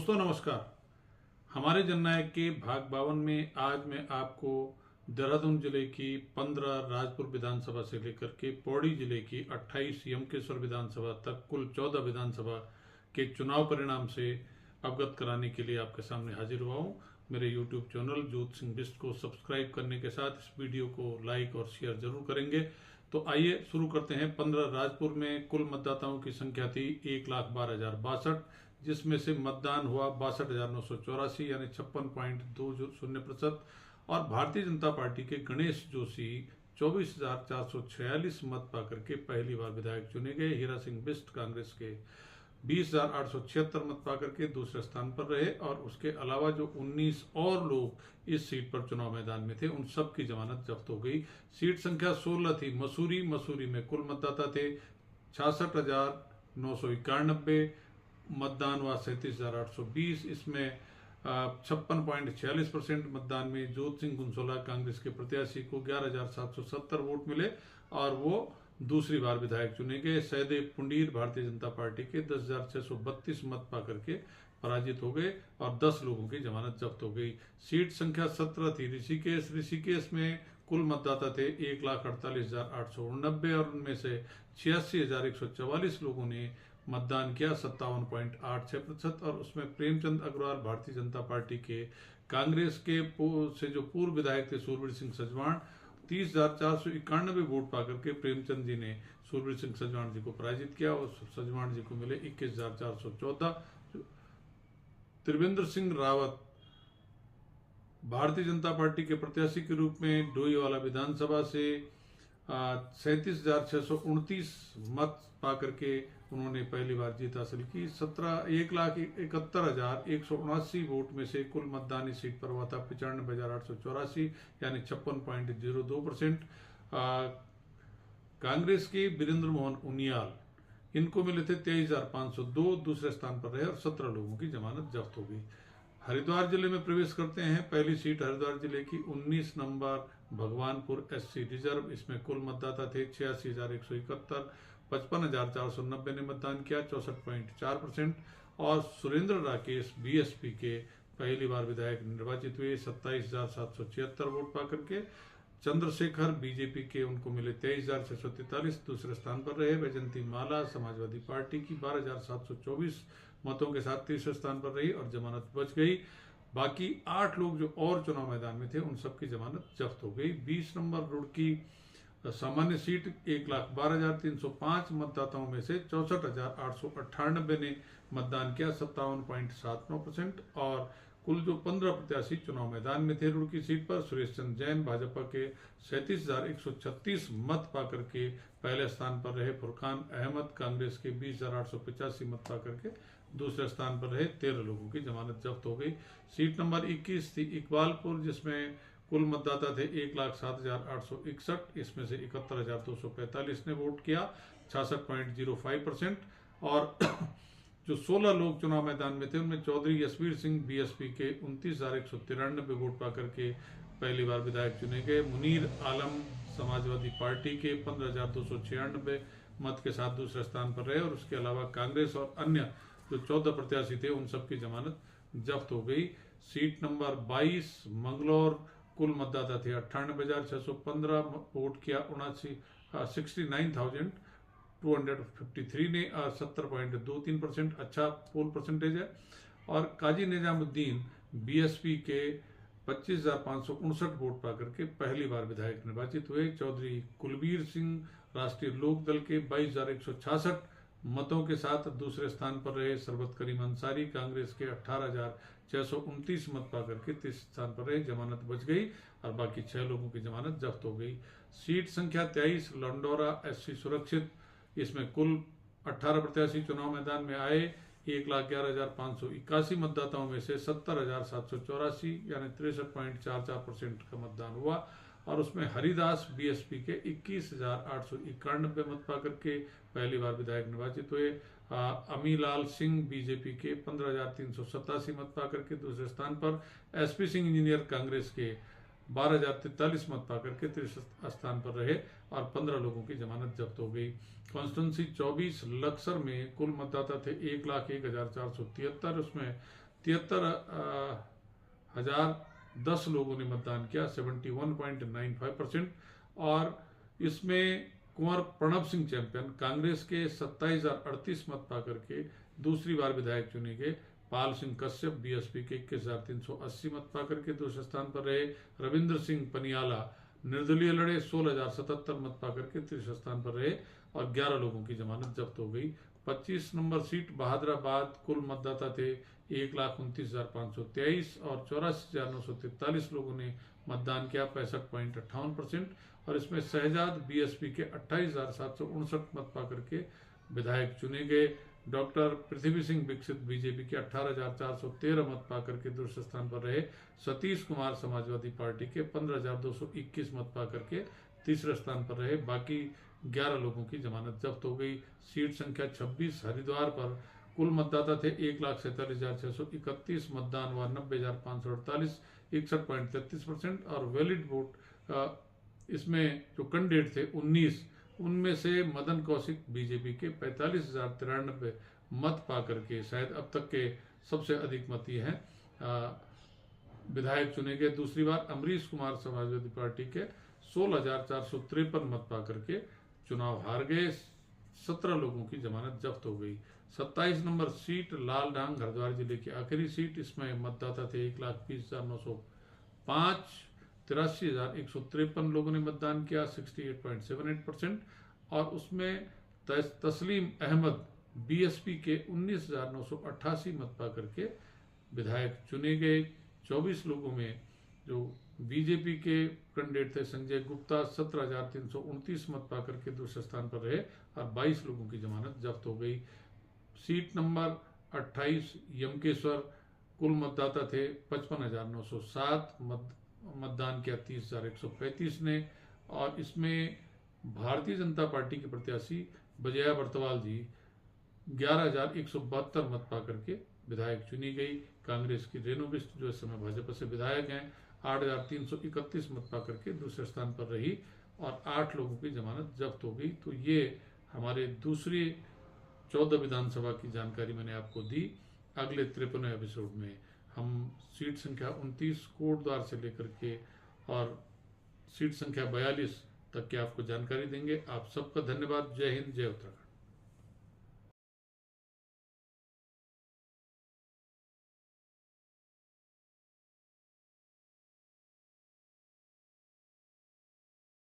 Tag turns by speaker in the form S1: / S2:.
S1: दोस्तों नमस्कार। हमारे जननायक के भाग 52 में आज मैं आपको देहरादून जिले की 15 राजपुर विधानसभा से लेकर के पौड़ी जिले की 28 यमकेश्वर विधानसभा तक कुल 14 विधानसभा के चुनाव परिणाम से अवगत कराने के लिए आपके सामने हाजिर हुआ हूँ। मेरे YouTube चैनल ज्योत सिंह बिस्ट को सब्सक्राइब करने के साथ इस वीडियो को लाइक और शेयर जरूर करेंगे। तो आइए शुरू करते हैं। 15 राजपुर में कुल मतदाताओं की संख्या थी 1,12,062, जिसमें से मतदान हुआ 62,984 यानी 56.20% और भारतीय जनता पार्टी के गणेश जोशी 24,446 मत पाकर के पहली बार विधायक चुने गए। हीरा सिंह बिस्ट कांग्रेस के 20,876 मत पाकर के दूसरे स्थान पर रहे और उसके अलावा जो 19 और लोग इस सीट पर चुनाव मैदान में थे उन सब की जमानत जब्त हो गई। सीट संख्या 16 थी मसूरी में कुल मतदाता थे 66,991, मतदान हुआ 37,820। इसमें 56.46% मतदान में जोत सिंह गुंसोला कांग्रेस के प्रत्याशी को 11,770 वोट मिले और वो दूसरी बार विधायक चुने गए। सहदेव पुंडीर भारतीय जनता पार्टी के 10,632 मत पाकर के पराजित हो गए और 10 लोगों की जमानत जब्त हो गई। सीट संख्या 17 थी ऋषिकेश में कुल मतदाता थे 1,48,889 और उनमें से 86,144 लोगों ने मतदान किया 57.86% और उसमें प्रेमचंद अग्रवाल भारतीय जनता पार्टी के कांग्रेस के से जो पूर्व विधायक थे सूरवीर सिंह सजवाण 30,491 वोट पाकर के प्रेमचंद जी ने सूरवीर सिंह सजवाण जी को पराजित किया और सजवाण जी को मिले 21,414। त्रिवेंद्र सिंह रावत भारतीय जनता पार्टी के प्रत्याशी के रूप में डोईवाला विधानसभा से 37,629 मत पाकर के उन्होंने पहली बार जीत हासिल की। 1,71,179 वोट में से कुल मतदान इस सीट पर हुआ था 95,884 यानी 56.02%। कांग्रेस के वीरेंद्र मोहन उनियाल इनको मिले थे 23,502, दूसरे स्थान पर रहे और 17 लोगों की जमानत जब्त हो गई। हरिद्वार जिले में प्रवेश करते हैं। पहली सीट हरिद्वार जिले की 19 नंबर भगवानपुर SC रिजर्व, इसमें कुल मतदाता थे 86,171, 55,490 ने मतदान किया 64.4% और सुरेंद्र राकेश BSP के पहली बार विधायक निर्वाचित हुए 27,776 वोट पाकर के। चंद्रशेखर BJP के उनको मिले 23,643, दूसरे स्थान पर रहे। वैजंती माला समाजवादी पार्टी की 12,724 मतों के साथ तीसरे स्थान पर रही और जमानत बच गई। बाकी 8 लोग जो और चुनाव मैदान में थे उन सबकी जमानत जब्त हो गई। 20 नंबर रुड़की सामान्य सीट 1,12,305 मतदाताओं में से 64,898 ने मतदान किया 57.79% और कुल जो 15 प्रत्याशी चुनाव मैदान में थे रुड़की सीट पर सुरेश चंद्र जैन भाजपा के 37,136 मत पाकर के पहले स्थान पर रहे। फुरकान अहमद कांग्रेस के 20,885 मत पाकर के दूसरे स्थान पर रहे। 13 लोगों की जमानत जब्त हो गई। सीट नंबर 21 थी इकबालपुर, जिसमें कुल मतदाता थे 1,07,861, इसमें से 71,245 ने वोट किया 66.05% और जो 16 लोग चुनाव मैदान में थे उनमें चौधरी यशवीर सिंह BSP के 29,193 वोट पाकर के पहली बार विधायक चुने गए। मुनीर आलम समाजवादी पार्टी के 15,296 मत के साथ दूसरे स्थान पर रहे और उसके अलावा कांग्रेस और अन्य जो 14 प्रत्याशी थे उन सबकी जमानत जब्त हो गई। सीट नंबर 22 मंगलौर, कुल मतदाता थे 98,615, वोट किया 69,253 ने 70.23%, अच्छा पोल परसेंटेज है। और काजी निजामुद्दीन BSP के 25,559 वोट पाकर के पहली बार विधायक निर्वाचित हुए। चौधरी कुलबीर सिंह राष्ट्रीय लोक दल के 22,166 मतों के साथ दूसरे स्थान पर रहे। सरबत करीम अंसारी कांग्रेस के 18,629 मत पाकर के तीसरे स्थान पर रहे, जमानत बच गई और बाकी 6 लोगों की जमानत जब्त हो गई। सीट संख्या 23 लंडोरा SC सुरक्षित, इसमें कुल 18 प्रत्याशी चुनाव मैदान में आए। 1,11,581 मतदाताओं में से 70,784 यानी 63.44% का मतदान हुआ और उसमें हरिदास BSP के 21,891 मत पाकर के पहली बार विधायक निर्वाचित हुए। अमीलाल सिंह BJP के 15,387 मत पाकर के दूसरे स्थान पर। SP सिंह इंजीनियर कांग्रेस के 12,043 मत पाकर के तीसरे स्थान पर रहे और 15 लोगों की जमानत जब्त हो गई। कॉन्स्टिट्यूंसी 24 लक्सर में कुल मतदाता थे 1,01,473, उसमें 73,010 लोगों ने मतदान किया, 71.95%। और इसमें कुंवर प्रणब सिंह चैंपियन कांग्रेस के 27,038 मत पाकर के दूसरी बार विधायक चुने गए। पाल सिंह कश्यप बीएसपी के 21,380 मत पाकर के दूसरे स्थान पर रहे। रविंद्र सिंह पनियाला निर्दलीय लड़े, 16,077 मत पाकर के तीसरे स्थान पर रहे और 11 लोगों की जमानत जब्त हो गई। 25 नंबर सीट बहादुराबाद, कुल मतदाता थे 1,29,523 और 84,943 लोगों ने मतदान किया, 65.58%। और इसमें शहजाद बीएसपी के 28,759 मत पाकर के विधायक चुने गए। डॉक्टर पृथ्वी सिंह दीक्षित बीजेपी के 18,413 मत पाकर के दूसरे स्थान पर रहे। सतीश कुमार समाजवादी पार्टी के 15,221 मत पाकर के तीसरे स्थान पर रहे। बाकी 11 लोगों की जमानत जब्त हो गई। सीट संख्या 26 हरिद्वार पर कुल मतदाता थे 1,47,631, मतदान हुआ 90,548, 61.33%। और वैलिड वोट इसमें जो कैंडिडेट थे 19, उनमें से मदन कौशिक बीजेपी के 45,093 मत पाकर के शायद अब तक के सबसे अधिक मत ये हैं विधायक चुने गए दूसरी बार। अमरीश कुमार समाजवादी पार्टी के 16,453 मत पाकर के चुनाव हार गए। 17 लोगों की जमानत जब्त हो गई। 27 नंबर सीट लालडांग हरिद्वार जिले की आखिरी सीट, इसमें मतदाता थे 1,20,905, 83,153 लोगों ने मतदान किया, 68.78%। और उसमें तस्लीम अहमद बीएसपी के 19,988 मत पाकर के विधायक चुने गए। 24 लोगों में जो बीजेपी के कैंडिडेट थे संजय गुप्ता 17,329 मत पाकर के दूसरे स्थान पर रहे और 22 लोगों की जमानत जब्त हो गई। सीट नंबर 28 यमकेश्वर, कुल मतदाता थे 55,907, मतदान किया 30,135 ने। और इसमें भारतीय जनता पार्टी के प्रत्याशी बजया बर्तवाल जी 11,172 मत पाकर के विधायक चुनी गई। कांग्रेस की रेणु बिष्ट जो इस समय भाजपा से विधायक हैं 8,331 मत पाकर के दूसरे स्थान पर रही और 8 लोगों की जमानत जब्त हो गई। तो ये हमारे दूसरी 14 विधानसभा की जानकारी मैंने आपको दी। अगले 53वें एपिसोड में हम सीट संख्या 29 कोट द्वार से लेकर के और सीट संख्या 42 तक की आपको जानकारी देंगे। आप सबका धन्यवाद। जय हिंद, जय उत्तराखंड।